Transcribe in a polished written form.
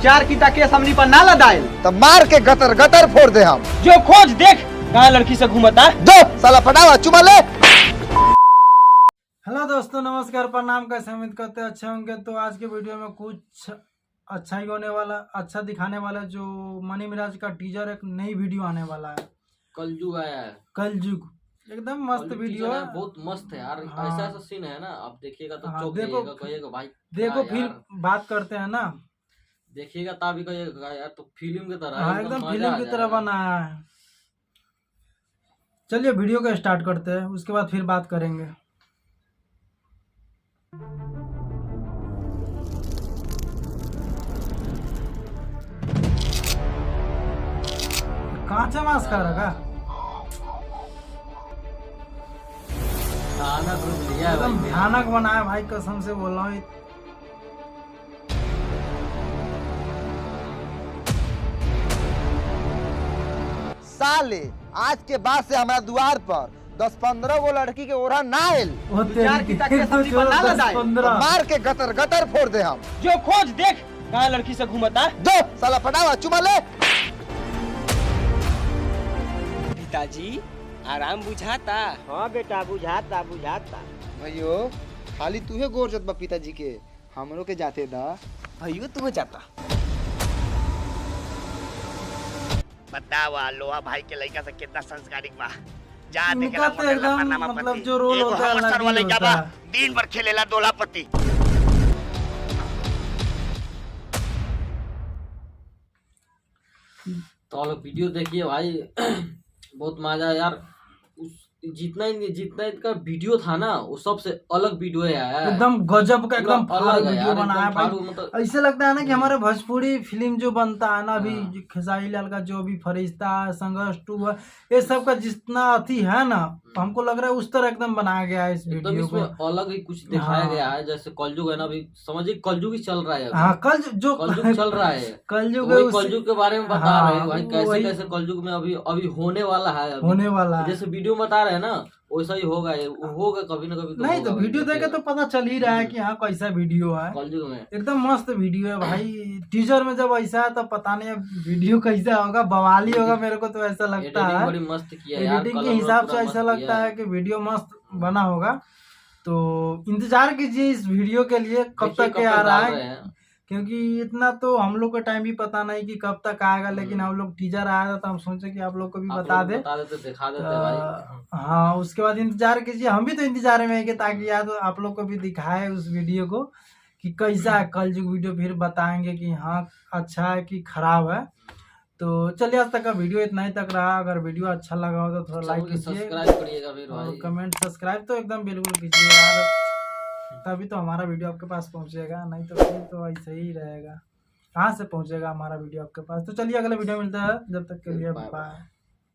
विचार की केस हमनी पर ना लदाइल तो मार के गतर गतर फोड़ दे हम। जो खोज देख कहाँ लड़की से घूमता दो साला फटावा चुमा ले। हेलो दोस्तों, नमस्कार, प्रणाम। कैसे उम्मीद करते हैं अच्छे होंगे। तो आज के वीडियो में कुछ अच्छा ही होने वाला, अच्छा दिखाने वाला। जो मनी मिराज का टीजर, एक नई वीडियो आने वाला है। कलयुग आया है। कलयुग एकदम मस्त वीडियो है, बहुत मस्त है यार। हाँ। ऐसा ऐसा सीन है ना, आप देखिएगा तो हाँ, चौंक देखो, जाइएगा, कहिएगा भाई देखो क्या फिर यार। बात करते हैं ना। देखिएगा तभी कहिएगा यार तो फिल्म की तरह हाँ, एकदम फिल्म की तरह बनाया है। चलिए वीडियो को स्टार्ट करते हैं, उसके बाद फिर बात करेंगे। कांचा मांस खा रहा एकदम भयानक बनाया भाई, कसम से बोल रहा हूँ। साले आज के बाद से हमारे द्वार पर 10-15 वो लड़की के ओरा ना आयल विचार की केस हमनी पर ना लदाइल तो मार के गतर गतर फोड़ दे हम। जो खोज देख कहाँ लड़की से घूमता दो साला फटावा चुमा ले। पिताजी आराम बुझाता। हाँ बेटा, बुझाता बुझाता। भैयो खाली तूहे गोर जत बा पिताजी के, हमरो के जाते दा। भैया तू जाता। बतावा लोहा भाई के लड़का से कितना संस्कारिक बा। जा इनका देखेला तो मोटेला एकदम पन्नामा मतलब पति। जो रोल एगो होता है हमर अलग सर वाले ही लड़का बा, होता है। दिन भर खेलेला दोलापति। तो आप लोग वीडियो देखिए भाई बहुत मजा है यार। उस जितना इनका वीडियो था ना, वो सबसे अलग वीडियो है यार। एकदम गजब का, एकदम पूरा फाड़ अलग है वीडियो यार, बनाया एकदम भाई। फाड़ू, मतलब ऐसे लगता है ना कि हमारे भोजपुरी फिल्म जो बनता है ना अभी, हाँ। जो खेसारी लाल का जो भी फरिश्ता है, संघर्ष 2 है, ये सब का जितना अथी है ना, हमको लग रहा है उस तरह एकदम बनाया गया है इस एकदम वीडियो को। इसमें अलग ही कुछ दिखाया हाँ। गया है। जैसे कलयुग है ना, अभी समझिए कलयुग ही चल रहा है अभी। हाँ, कल जो कलयुग चल रहा है। कलयुग वही है, उस- कलयुग के बारे में बता हाँ, रहे हैं भाई, कैसे वही कैसे कलयुग में अभी अभी होने वाला है। अभी होने वाला है। जैसे वीडियो में बता रहे हैं ना, वैसा ही होगा। ये होगा कभी ना कभी तो नहीं तो होगा, वीडियो देखे तो पता चल ही रहा है कि हाँ कैसा वीडियो है। कलयुग में एकदम मस्त वीडियो है भाई। टीजर में जब ऐसा है तो पता नहीं अब वीडियो कैसा होगा, बवाली होगा। मेरे को तो ऐसा लगता एडिटिंग है, बड़ी मस्त किया है यार। एडिटिंग के कलर हिसाब पूरा से ऐसा मस्त लगता किया है कि वीडियो मस्त बना होगा। तो इंतजार कीजिए इस वीडियो के लिए, कब देखिए तक ये आ रहा डाल रहे है। हैं। क्योंकि इतना तो हम लोग का टाइम भी पता नहीं कि कब तक आएगा, लेकिन हम लोग टीजर आया था तो हम सोचे कि आप लोग को भी आप बता लोग दे। बता देते, दिखा देते भाई। हाँ, उसके बाद इंतजार कीजिए। हम भी तो इंतजार में है कि ताकि याद आप लोग को भी दिखाए उस वीडियो को कि कैसा है कलयुग वीडियो। फिर बताएंगे कि हाँ अच्छा है कि खराब है। तो चलिए आज तक का वीडियो इतना ही तक रहा। अगर वीडियो अच्छा लगा हो तो थोड़ा लाइक कीजिए सब्सक्राइब करिएगा फिर और भाई। कमेंट सब्सक्राइब तो एकदम बिल्कुल कीजिए यार, तभी तो हमारा वीडियो आपके पास पहुंचेगा। नहीं तो फिर तो ऐसे ही रहेगा, कहाँ से पहुंचेगा हमारा वीडियो आपके पास। तो चलिए अगले वीडियो मिलता है, जब तक के लिए बाय। बाय।